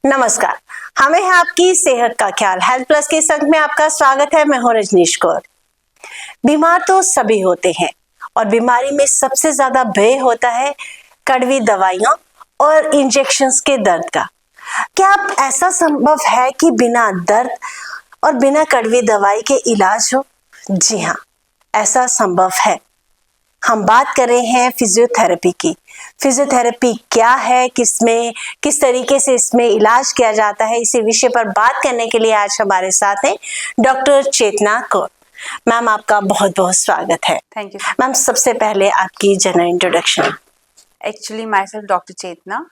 नमस्कार, हमें है आपकी सेहत का ख्याल। हेल्थ प्लस के संग में आपका स्वागत है। मैं हूं रजनीश कौर। बीमार तो सभी होते हैं और बीमारी में सबसे ज्यादा भय होता है कड़वी दवाइयों और इंजेक्शंस के दर्द का। क्या आप ऐसा संभव है कि बिना दर्द और बिना कड़वी दवाई के इलाज हो? जी हाँ, ऐसा संभव है। हम बात कर रहे हैं फिजियोथेरेपी की। फिजियोथेरेपी क्या है, किस तरीके से इसमें इलाज किया जाता है, इसी विषय पर बात करने के लिए आज हमारे साथ हैं डॉक्टर चेतना कौर। मैम, आपका बहुत बहुत स्वागत है। थैंक यू मैम, सबसे पहले आपकी general introduction. Actually myself doctor Chetna.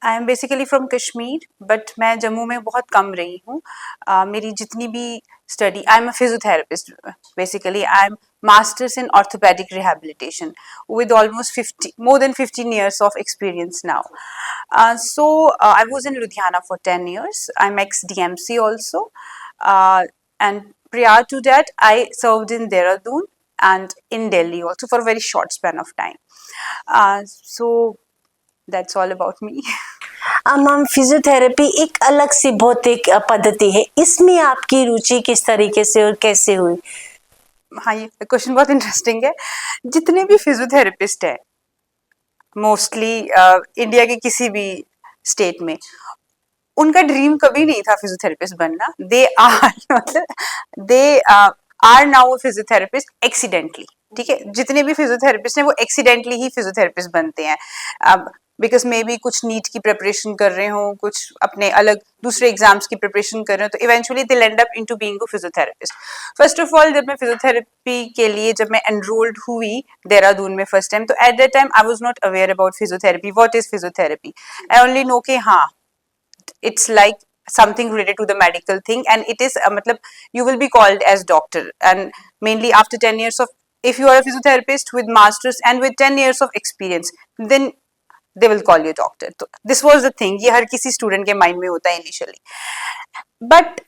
I am basically from Kashmir, but मैं जम्मू में बहुत कम रही हूँ। मेरी जितनी भी study, I am a physiotherapist basically. I am masters in orthopedic rehabilitation with almost 50 more than 15 years of experience now. I was in Ludhiana for 10 years. I'm ex DMC also, and prior to that I served in Dehradun and in Delhi also for a very short span of time. So that's all about me. Ma'am, physiotherapy एक अलग सी भौतिक पद्धति है, इसमें आपकी रुचि किस तरीके से और कैसे हुई? हाँ, ये क्वेश्चन बहुत इंटरेस्टिंग है। जितने भी फिजियोथेरेपिस्ट हैं मोस्टली इंडिया के किसी भी स्टेट में, उनका ड्रीम कभी नहीं था फिजियोथेरेपिस्ट बनना। दे आर मतलब they are now physiotherapist accidentally. ठीक है, जितने भी फिजियोथेरेपिस्ट हैं वो एक्सीडेंटली ही फिजियोथेरेपिस्ट बनते हैं। अब बिकॉज मे बी कुछ नीट की प्रिपरेशन कर रहे हो, कुछ अपने अलग दूसरे एग्जाम्स की प्रिपरेशन कर रहे हो, तो eventually they and up into being a physiotherapist. First of all, जब मैं फिजियोथेरेपी के लिए जब मैं एनरोल्ड हुई देहरादून में फर्स्ट टाइम, तो at that time I was not aware about physiotherapy. What is physiotherapy? I only know कि हाँ, it's like something related to the medical thing, and it is matlab you will be called as doctor, and mainly after 10 years of, if you are a physiotherapist with masters and with 10 years of experience, then they will call you doctor. So this was the thing, ये हर किसी student के mind में होता है initially, but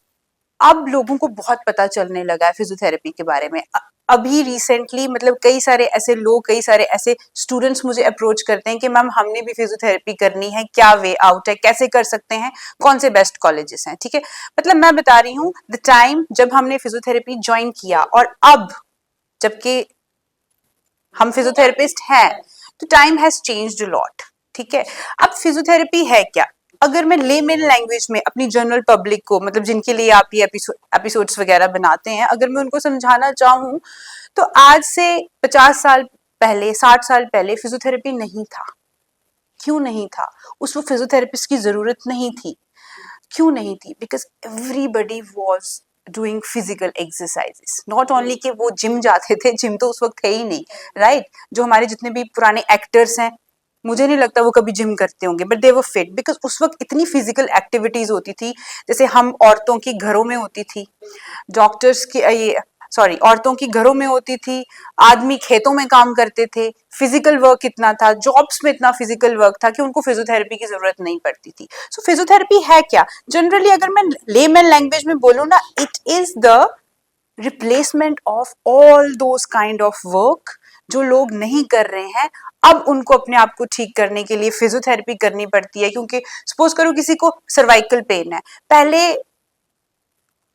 अब लोगों को बहुत पता चलने लगा है फिजियोथेरेपी के बारे में। अभी रिसेंटली मतलब कई सारे ऐसे लोग, कई सारे ऐसे स्टूडेंट्स मुझे अप्रोच करते हैं कि मैम हमने भी फिजियोथेरेपी करनी है, क्या वे आउट है, कैसे कर सकते हैं, कौन से बेस्ट कॉलेजेस हैं। ठीक है, मतलब मैं बता रही हूँ द टाइम जब हमने फिजियोथेरेपी ज्वाइन किया और अब जबकि हम फिजियोथेरेपिस्ट हैं, तो time has changed a lot. ठीक है, अब फिजियोथेरेपी है क्या? अगर मैं लेमेन लैंग्वेज में अपनी जनरल पब्लिक को, मतलब जिनके लिए आप ये एपिसोड्स वगैरह बनाते हैं, अगर मैं उनको समझाना चाहूँ, तो आज से 50 साल पहले, 60 साल पहले फिजियोथेरेपी नहीं था। क्यों नहीं था? उस वक्त फिजियोथेरेपिस्ट की जरूरत नहीं थी। क्यों नहीं थी? Because everybody was doing physical exercises. Not only कि वो जिम जाते थे, जिम तो उस वक्त थे ही नहीं, राइट? जो हमारे जितने भी पुराने एक्टर्स हैं, मुझे नहीं लगता वो कभी जिम करते होंगे, but they were fit, because उस वक्त इतनी फिजिकल एक्टिविटीज होती थी। जैसे हम औरतों की घरों में होती थी, डॉक्टर्स की ये सॉरी औरतों की घरों में होती थी, आदमी खेतों में काम करते थे, फिजिकल वर्क इतना था, जॉब्स में इतना फिजिकल वर्क था कि उनको फिजियोथेरेपी की जरूरत नहीं पड़ती थी। सो फिजियोथेरेपी है क्या? जनरली अगर मैं लेमैन लैंग्वेज में बोलूँ ना, it is the replacement of all those kind of work जो लोग नहीं कर रहे हैं, अब उनको अपने आप को ठीक करने के लिए फिजियोथेरेपी करनी पड़ती है। क्योंकि सपोज करो किसी को सर्वाइकल पेन है, पहले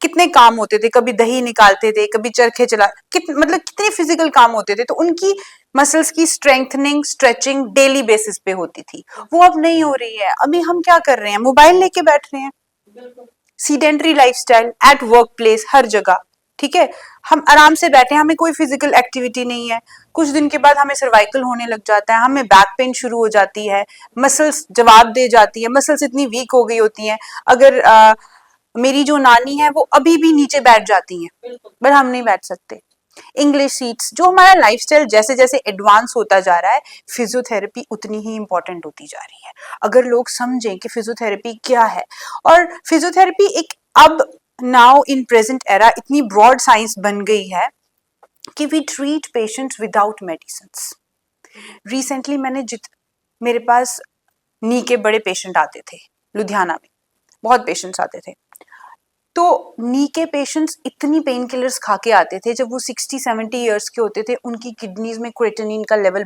कितने काम होते थे, कभी दही निकालते थे, कभी चरखे चला, मतलब कितने फिजिकल काम होते थे, तो उनकी मसल्स की स्ट्रेंथनिंग, स्ट्रेचिंग डेली बेसिस पे होती थी। वो अब नहीं हो रही है। अभी हम क्या कर रहे हैं? मोबाइल लेके बैठ रहे हैं, sedentary lifestyle at work place, हर जगह। ठीक है, हम आराम से बैठे हैं, हमें कोई फिजिकल एक्टिविटी नहीं है। कुछ दिन के बाद हमें सर्वाइकल होने लग जाता है, हमें बैक पेन शुरू हो जाती है, मसल्स जवाब दे जाती है, मसल्स इतनी वीक हो गई होती हैं। अगर मेरी जो नानी है वो अभी भी नीचे बैठ जाती हैं, बट हम नहीं बैठ सकते। इंग्लिश सीट्स, जो हमारा लाइफस्टाइल जैसे जैसे एडवांस होता जा रहा है, फिजियोथेरेपी उतनी ही इंपॉर्टेंट होती जा रही है। अगर लोग समझें कि फिजियोथेरेपी क्या है, और फिजियोथेरेपी एक अब नाउ इन प्रेजेंट एरा इतनी ब्रॉड साइंस बन गई है कि we treat patients without medicines. Recently मेरे पास नी के बड़े पेशेंट आते थे, लुधियाना में बहुत पेशेंट्स आते थे। तो नी के पेशेंट्स इतनी पेन किलर्स खा के आते थे, जब वो 60-70 ईयर्स के होते थे, उनकी किडनीज में क्रेटिनिन का लेवल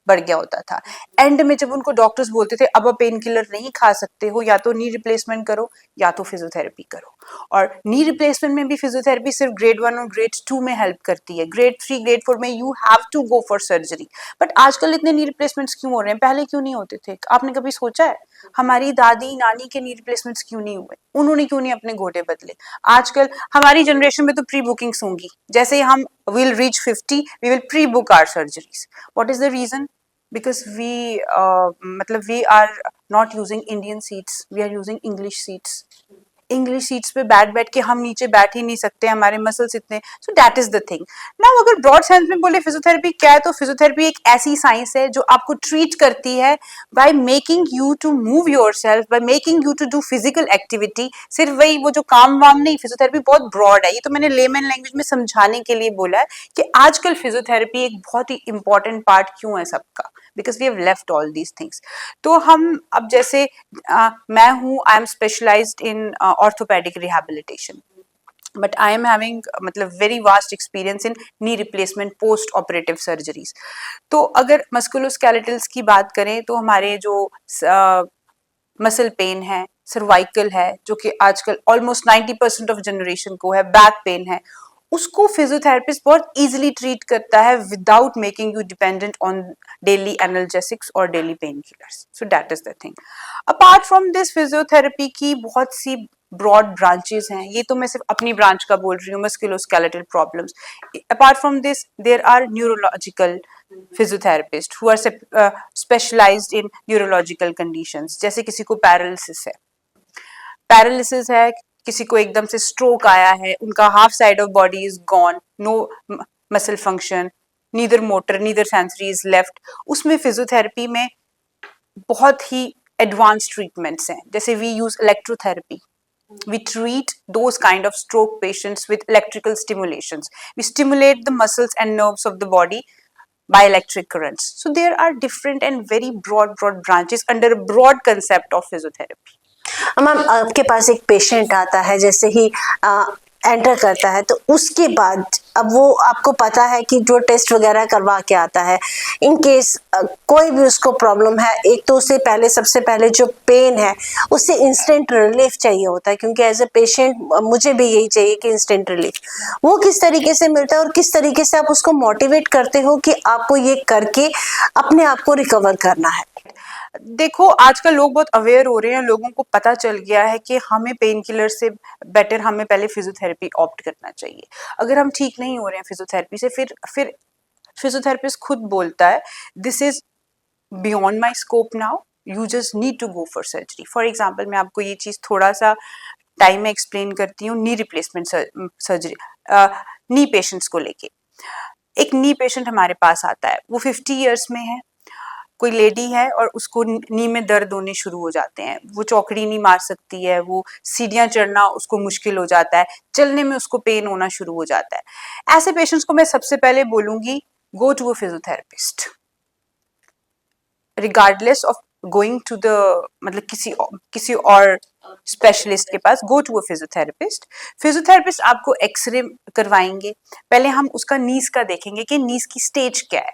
बढ़ गया होता था। एंड में जब उनको डॉक्टर्स बोलते थे अब पेन किलर नहीं खा सकते हो, या तो नी रिप्लेसमेंट करो या तो फिजियोथेरेपी करो। और नी रिप्लेसमेंट में भी फिजियोथेरेपी सिर्फ ग्रेड 1 और ग्रेड 2 में हेल्प करती है, ग्रेड 3 ग्रेड 4 में you have to go for surgery. But आजकल इतने नी रिप्लेसमेंट्स क्यों हो रहे हैं, पहले क्यों नहीं होते थे? आपने कभी सोचा है हमारी दादी नानी के नी रिप्लेसमेंट्स क्यों नहीं हुए? उन्होंने क्यों नहीं अपने गोडे बदले? आजकल हमारी जनरेशन में तो प्री बुकिंग्स होंगी, जैसे ही हम will reach 50 we will pre book our surgeries. What is the reason? because we are not using Indian seats, we are using English seats. English seats पे बैठ के हम नीचे बैठ ही नहीं सकते, हमारे मसल्स इतने। सो that is the thing. Now अगर ब्रॉड सेंस में बोले फिजियोथेरेपी क्या है, तो फिजियोथेरेपी एक ऐसी साइंस है जो आपको ट्रीट करती है by making you to move yourself, by making you to do physical activity. सिर्फ वही वो जो काम वाम नहीं, फिजियोथेरेपी बहुत ब्रॉड है। ये तो मैंने लेमन लैंग्वेज में समझाने के लिए बोला है कि आजकल फिजियोथेरेपी एक बहुत ही इंपॉर्टेंट पार्ट क्यों है सबका, because we have left all these things. तो हम अब जैसे मैं हूँ, I am specialized in orthopedic rehabilitation, but I am having मतलब very vast experience in knee replacement post operative surgeries. तो अगर musculoskeletal की बात करें तो हमारे जो मसल पेन है, सर्वाइकल है, जो कि आजकल ऑलमोस्ट 90% ऑफ जनरेशन को है, बैक पेन है, उसको फिजियोथेरेपिस्ट बहुत इजीली ट्रीट करता है without making you dependent on daily analgesics और daily pain killers. So that is the thing. Apart from this physiotherapy की बहुत सी ब्रॉड ब्रांचेस हैं, ये तो मैं सिर्फ अपनी ब्रांच का बोल रही हूँ, musculoskeletal problems. Apart from this there are neurological physiotherapist who are specialized in neurological conditions. जैसे किसी को पैरालिसिस है, किसी को एकदम से स्ट्रोक आया है, उनका half side of body is gone, no muscle function, neither motor neither sensory is left. उसमें फिजियोथेरेपी में बहुत ही एडवांस ट्रीटमेंट्स हैं, जैसे we use electrotherapy. We treat those kind of stroke patients with electrical stimulations. We stimulate the muscles and nerves of the body by electric currents. So there are different and very broad branches under a broad concept of physiotherapy. Ma'am, आपके पास एक patient आता है, जैसे ही enter करता है तो उसके बाद अब वो आपको पता है कि जो टेस्ट वगैरह करवा के आता है, इन केस कोई भी उसको प्रॉब्लम है, एक तो उसे पहले सबसे पहले जो पेन है उससे इंस्टेंट रिलीफ चाहिए होता है, क्योंकि एज ए पेशेंट मुझे भी यही चाहिए कि इंस्टेंट रिलीफ। वो किस तरीके से मिलता है और किस तरीके से आप उसको मोटिवेट करते हो कि आपको ये करके अपने आप को रिकवर करना है? देखो, आजकल लोग बहुत अवेयर हो रहे हैं, लोगों को पता चल गया है कि हमें पेन किलर से बेटर हमें पहले फिजियोथेरेपी ऑप्ट करना चाहिए। अगर हम ठीक नहीं हो रहे हैं फिजियोथेरेपी से, फिर फिजियोथेरेपिस्ट खुद बोलता है this is beyond my scope now, you just need to go for surgery. For example, मैं आपको ये चीज थोड़ा सा टाइम में एक्सप्लेन करती हूँ। नी रिप्लेसमेंट सर्जरी, नी पेशेंट्स को लेके। एक नी पेशेंट हमारे पास आता है, वो 50 ईयर्स में है, कोई लेडी है और उसको नी में दर्द होने शुरू हो जाते हैं, वो चौकड़ी नहीं मार सकती है, वो सीढ़ियां चढ़ना उसको मुश्किल हो जाता है, चलने में उसको पेन होना शुरू हो जाता है। ऐसे पेशेंट्स को मैं सबसे पहले बोलूंगी go to a physiotherapist, regardless of going to the मतलब किसी और स्पेशलिस्ट के पास, go to a physiotherapist. Physiotherapist आपको एक्सरे करवाएंगे, पहले हम उसका नीज का देखेंगे कि नीज की स्टेज क्या है।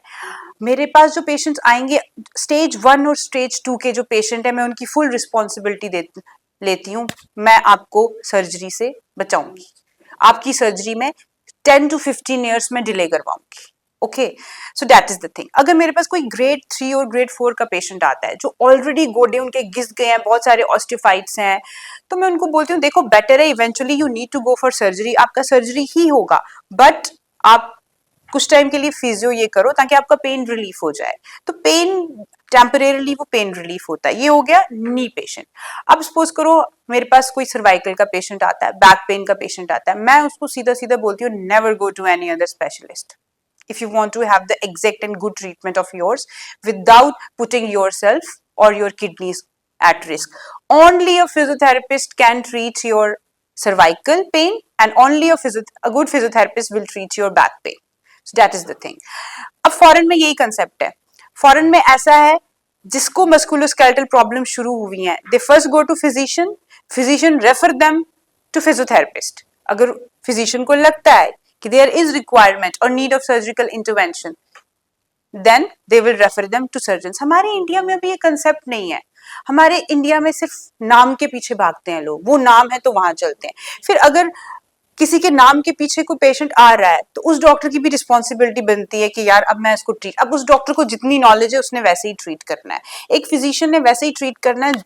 मेरे पास जो पेशेंट्स आएंगे स्टेज 1 और स्टेज 2 के जो पेशेंट है, मैं उनकी फुल रिस्पॉन्सिबिलिटी लेती हूँ। मैं आपको सर्जरी से बचाऊंगी, आपकी सर्जरी में 10 to 15 ईयर्स में डिले करवाऊंगी। Okay, so that is the thing. अगर मेरे पास कोई ग्रेड 3 और ग्रेड 4 का पेशेंट आता है जो ऑलरेडी गोडे उनके घिस गए हैं, बहुत सारे ऑस्टियोफाइट्स हैं, तो मैं उनको बोलती हूँ देखो बेटर है eventually you need to go for surgery, आपका सर्जरी ही होगा, बट आप कुछ टाइम के लिए फिजियो ये करो ताकि आपका पेन रिलीफ हो जाए। तो पेन टेम्परेरीली वो पेन रिलीफ होता है। ये हो गया नी पेशेंट। अब सपोज करो मेरे पास कोई सर्वाइकल का पेशेंट आता है, बैक पेन का पेशेंट आता है, मैं उसको सीधा सीधा बोलती हूँ never go to any other specialist if you want to have the exact and good treatment of yours without putting yourself or your kidneys at risk. Only a physiotherapist can treat your cervical pain and only a good physiotherapist will treat your back pain. So that is the thing. अब foreign में यही concept है। Foreign में ऐसा है जिसको musculoskeletal problem शुरू हुई हैं, they first go to physician, physician refer them to physiotherapist. अगर फिजिशियन को लगता है कि there is requirement or need of surgical intervention, then they will refer them to surgeon. हमारे इंडिया में भी ये कंसेप्ट नहीं है। हमारे इंडिया में सिर्फ नाम के पीछे भागते हैं लोग, वो नाम है तो वहां चलते हैं। फिर अगर किसी के नाम के पीछे कोई पेशेंट आ रहा है तो उस डॉक्टर की भी रिस्पॉन्सिबिलिटी बनती है कि यार अब मैं इसको ट्रीट, अब उस डॉक्टर को जितनी नॉलेज है उसने वैसे ही ट्रीट करना है, एक फिजिशियन ने वैसे ही ट्रीट करना है।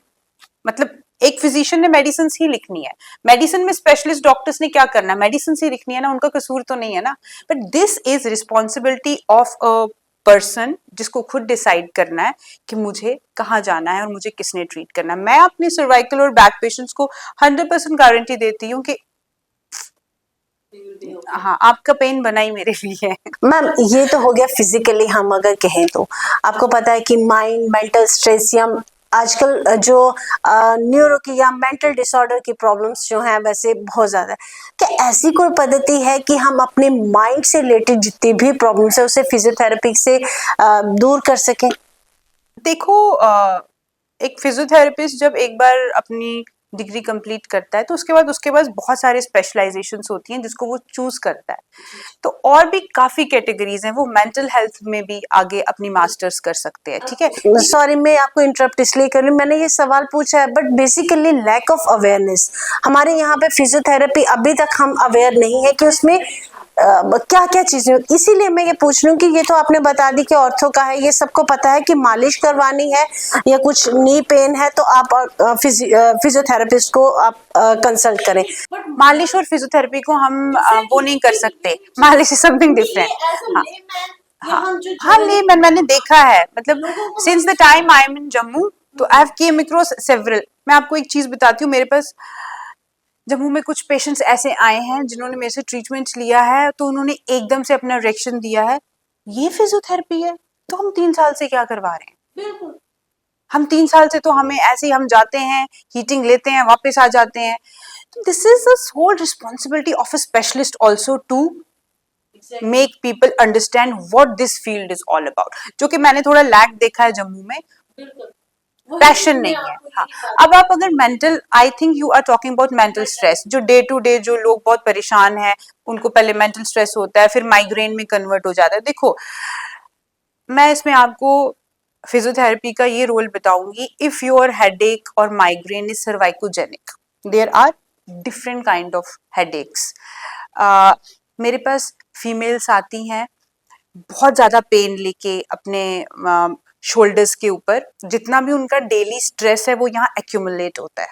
मतलब एक फिजिशियन ने मेडिसिन ही लिखनी है, मेडिसिन में स्पेशलिस्ट डॉक्टर्स ने क्या करना है, मेडिसिन ही लिखनी है ना, उनका कसूर तो नहीं है ना। But this is responsibility of a person जिसको खुद डिसाइड करना है कि मुझे कहाँ जाना है और मुझे किसने ट्रीट करना है। मैं अपने सर्वाइकल और बैक पेशेंट्स को 100% गारंटी देती हूँ कि हाँ, आपका पेन बना ही मेरे लिए है। मैम ये तो हो गया फिजिकली, हम अगर कहें तो आपको पता है कि माइंड मेंटल स्ट्रेस या आजकल जो न्यूरो की या मेंटल डिसऑर्डर की प्रॉब्लम्स जो हैं वैसे बहुत ज़्यादा है। क्या ऐसी कोई पद्धति है कि हम अपने माइंड से रिलेटेड जितनी भी प्रॉब्लम्स है उसे फिजियोथेरेपी से दूर कर सकें? देखो एक फिजियोथेरेपिस्ट जब एक बार अपनी डिग्री कंप्लीट करता है तो उसके बाद बहुत सारे स्पेशलाइजेशंस होती हैं जिसको वो चूज करता है। तो और भी काफी कैटेगरीज हैं, वो मेंटल हेल्थ में भी आगे अपनी मास्टर्स कर सकते हैं। ठीक है, सॉरी मैं आपको इंटरप्ट इसलिए कर रही हूँ, मैंने ये सवाल पूछा है but basically lack of awareness हमारे यहाँ पे फिजियोथेरेपी अभी तक हम अवेयर नहीं है कि उसमें क्या क्या चीजें, इसीलिए मैं ये पूछ रही हूँ कि ये तो आपने बता दी कि ऑर्थो का है, ये सबको पता है कि मालिश करवानी है या कुछ नी पेन है तो आप फिजियोथेरेपिस्ट को आप कंसल्ट करें। मालिश और फिजियोथेरेपी को हम वो नहीं कर सकते, मालिश इज समथिंग डिफरेंट। हाँ लेमैन मैंने देखा है, मतलब since the time I am in Jammu तो I have came across several. मैं आपको एक चीज बताती हूँ, मेरे पास जम्मू में कुछ पेशेंट्स ऐसे आए हैं जिन्होंने मेरे से ट्रीटमेंट लिया है तो उन्होंने एकदम से अपना रिएक्शन दिया है, ये फिजियोथेरेपी है, तो हम 3 साल से क्या करवा रहे हैं। बिल्कुल, हम 3 साल से तो हमें ऐसे ही हम जाते हैं, हीटिंग लेते हैं, वापस आ जाते हैं। This is the whole responsibility of a specialist also to make people understand what this field is all about, जो कि मैंने थोड़ा लैक देखा है जम्मू में, पैशन नहीं है। हाँ, अब आप अगर mental, I think you are talking about mental stress, जो डे टू डे जो लोग बहुत परेशान हैं उनको पहले मेंटल स्ट्रेस होता है फिर माइग्रेन में कन्वर्ट हो जाता है। देखो मैं इसमें आपको फिजियोथेरेपी का ये रोल बताऊंगी, इफ योर हेडेक और migraine is cervicogenic, there are different kind of headaches. मेरे पास फीमेल्स आती हैं बहुत ज्यादा पेन लेके अपने शोल्डर्स के ऊपर, जितना भी उनका डेली स्ट्रेस है वो यहाँ एक्यूमुलेट होता है,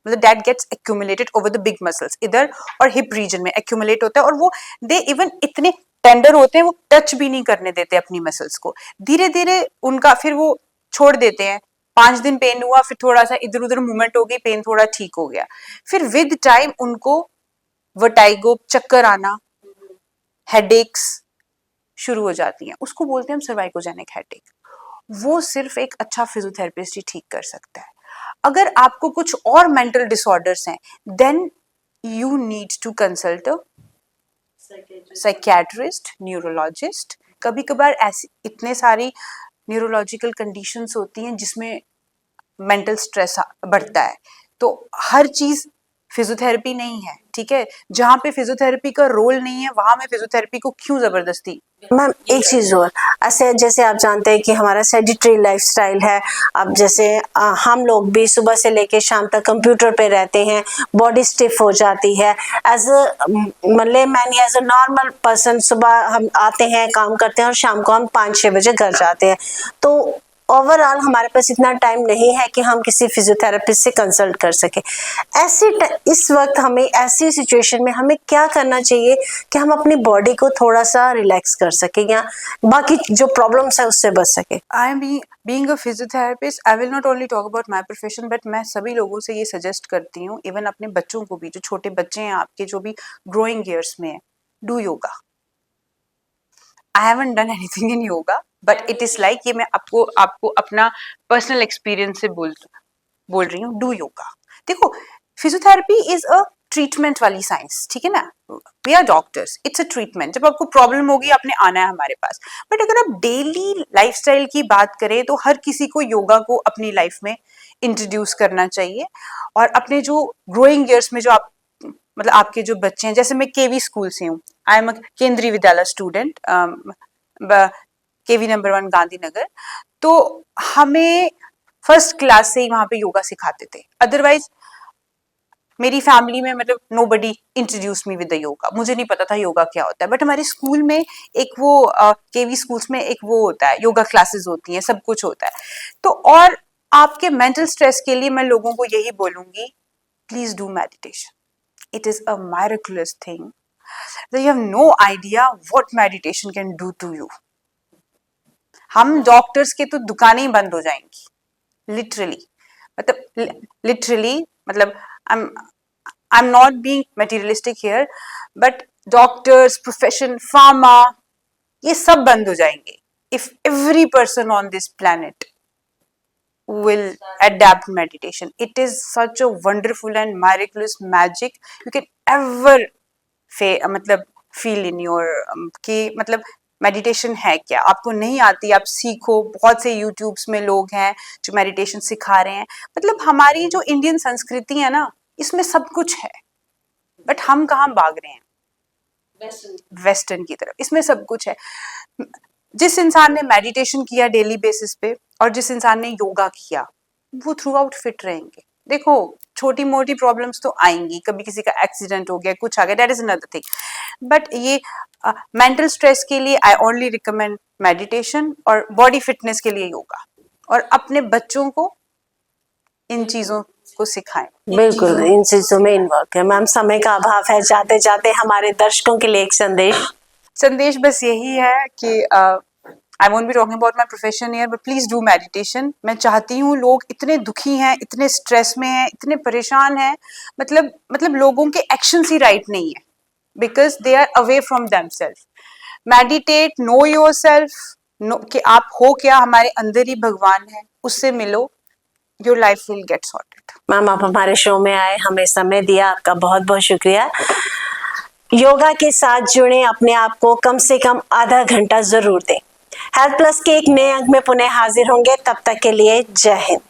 मतलब that gets accumulated over the big muscles, इधर और हिप रीजन में एक्यूमुलेट होता है, और वो दे इवन इतने टेंडर होते हैं वो टच भी नहीं करने देते अपनी मसल्स को। धीरे धीरे उनका फिर वो छोड़ देते हैं, 5 दिन पेन हुआ, फिर थोड़ा सा इधर उधर मूवमेंट हो गई, पेन थोड़ा ठीक हो गया, फिर विद टाइम उनको वर्टाइगो, चक्कर आना, हेडेक्स शुरू हो जाती हैं, उसको बोलते हैं हम सर्वाइकोजेनिक हेडेक। वो सिर्फ एक अच्छा फिजियोथेरेपिस्ट ही ठीक कर सकता है। अगर आपको कुछ और मेंटल डिसऑर्डर्स हैं then you need to consult a psychiatrist, neurologist. कभी कभार ऐसी इतने सारी न्यूरोलॉजिकल कंडीशंस होती हैं जिसमें मेंटल स्ट्रेस बढ़ता है, तो हर चीज फिजियोथेरेपी नहीं है। ठीक है, जहां पे फिजियोथेरेपी का रोल नहीं है वहां मैं फिजियोथेरेपी को क्यों जबरदस्ती। मैम एक चीज और, ऐसे जैसे आप जानते हैं कि हमारा सेडेंटरी लाइफस्टाइल है, अब जैसे हम लोग भी सुबह से लेके शाम तक कंप्यूटर पे रहते हैं, बॉडी स्टिफ हो जाती है। एज मतलब मैंने एज अ नॉर्मल पर्सन सुबह हम आते हैं, काम करते हैं और शाम को हम 5-6 बजे घर जाते हैं, तो ओवरऑल हमारे पास इतना टाइम नहीं है कि हम किसी फिजियोथेरेपिस्ट से कंसल्ट कर सके। इस वक्त हमें ऐसी सिचुएशन में हमें क्या करना चाहिए कि हम अपनी बॉडी को थोड़ा सा रिलैक्स कर सके या बाकी जो प्रॉब्लम्स है उससे बच सके। I am being a physiotherapist, I will not only talk about my profession, but मैं सभी लोगों से ये सजेस्ट करती हूँ, इवन अपने बच्चों को भी, जो छोटे बच्चे हैं आपके, जो भी ग्रोइंग ईयर्स में है, do yoga. I haven't done anything in yoga but it is like, ये मैं आपको अपना पर्सनल एक्सपीरियंस से बोल रही हूँ, डू योगा। देखो फिजियोथेरेपी इज अ ट्रीटमेंट वाली साइंस, ठीक है ना, we are doctors, it's a treatment. जब आपको प्रॉब्लम होगी आपने आना है हमारे पास, बट अगर आप डेली लाइफस्टाइल की बात करें तो हर किसी को योगा को अपनी लाइफ में इंट्रोड्यूस करना चाहिए। और अपने जो ग्रोइंग ईयर्स में जो आप, मतलब आपके जो बच्चे हैं, जैसे मैं केवी स्कूल से हूँ, आई एम अ केंद्रीय विद्यालय स्टूडेंट, केवी नंबर 1 गांधीनगर। तो हमें फर्स्ट क्लास से ही वहां पे योगा सिखाते थे। अदरवाइज मेरी फैमिली में मतलब nobody introduce me with the yoga, मुझे नहीं पता था योगा क्या होता है। बट हमारे स्कूल में एक वो केवी स्कूल्स में एक वो होता है, योगा क्लासेस होती हैं, सब कुछ होता है। तो और आपके मेंटल स्ट्रेस के लिए मैं लोगों को यही बोलूंगी, please do meditation. It is a miraculous thing, you have no idea what meditation can do to you. हम डॉक्टर्स के तो दुकानें ही बंद हो जाएंगी, लिटरली मतलब I'm not being materialistic here, but doctors, profession, pharma, ये सब बंद हो जाएंगे if every person on this planet will adapt meditation. It is such a wonderful and miraculous magic you can ever मतलब feel in your कि मतलब meditation है क्या, आपको नहीं आती आप सीखो। बहुत से यूट्यूब्स में लोग हैं जो मेडिटेशन सिखा रहे हैं। मतलब हमारी जो इंडियन संस्कृति है ना, इसमें सब कुछ है, बट हम कहाँ भाग रहे हैं वेस्टर्न की तरफ। इसमें सब कुछ है। जिस इंसान ने मेडिटेशन किया डेली बेसिस पे और जिस इंसान ने योगा किया, वो थ्रू आउट फिट रहेंगे। देखो छोटी मोटी प्रॉब्लम्स तो आएंगी, कभी किसी का एक्सीडेंट हो गया, कुछ आ गया, that is another thing. But ये मेंटल स्ट्रेस के लिए आई ओनली रिकमेंड मेडिटेशन, और बॉडी फिटनेस के लिए योगा। और अपने बच्चों को इन चीजों को सिखाएं। बिल्कुल इन चीजों में इन्वॉल्व है। मैम समय का अभाव है, जाते जाते हमारे दर्शकों के लिए एक संदेश बस यही है कि I won't be talking about my profession here, but please do meditation. मैं चाहती हूँ, लोग इतने दुखी हैं, इतने स्ट्रेस में हैं, इतने परेशान हैं, मतलब लोगों के एक्शंस ही राइट नहीं है, because they are away from themselves. Meditate, know yourself, कि आप हो क्या, हमारे अंदर ही भगवान है, उससे मिलो, your life will get sorted. Ma'am आप हमारे शो में आए, हमें समय दिया, आपका बहुत बहुत शुक्रिया। योगा के साथ जुड़े, अपने आप को कम से कम आधा घंटा जरूर दें। हेल्थ प्लस के एक नए अंक में पुनः हाजिर होंगे, तब तक के लिए जय हिंद।